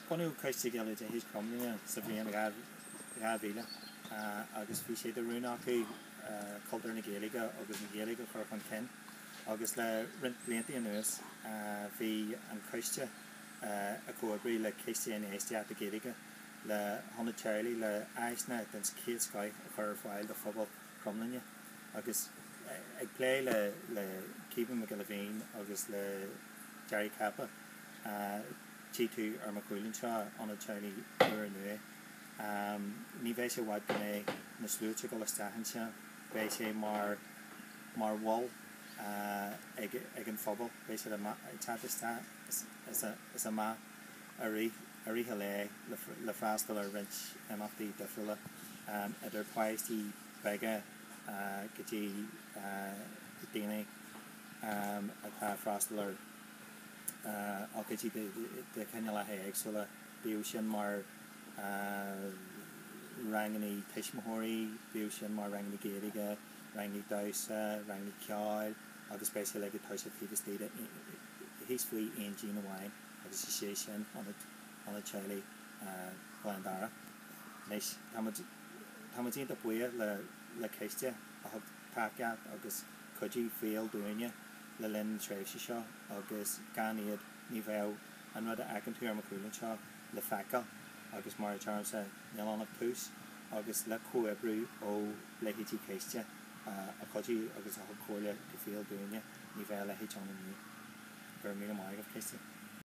Bunú caiiste geile de hís cromlíine sa bhíon gá bhíle agus bhí sé de rúna acu cultúr na Gaeilge agus na Gaeilge chur chun cin agus le rint blianta anuas bhí an coiste a cuabraí le céiste na éisteach na Gaeilge le honna Charlie le aisna den céad scaith a chur fáil de phobal cromlíine agus ag lé le Cíban McGilliveen agus le Jerry Kappa T2 ar McQuillan seo anna Charlie uair nua ní bheith sé bhaid gné na slúte go le stahan se bheith sé mar wall ag an phobal bheith sé táta is a má a ríthe le freastal ar rint amachtaí defriúla idir páistí beige go dtí daine atá freastal ar ágatí de cenne le héag so le bíú sin mar ranganí teismothirí bíú sin mar ranganí Gaeilge ranganí Dausa ranganí Ceáil agus spéisial le go toise figus tíide hís faoi aon Gina Wine agus sé sin anna Teaghlaigh Ghleann Darach nes támadíonnta buíoch le céiste a thug takeíocht agus codí féal dúine le linn tréimhse seo agus gan iad ní bheith an rud a agantú ar McQuillan seo le feicáil agus mar tearmsa nealánach tús agus le cuabrú ó leití céiste a codí agus a thug cóile go féal dúine ní bheith le héiteánna ní gur mí maigah céiste.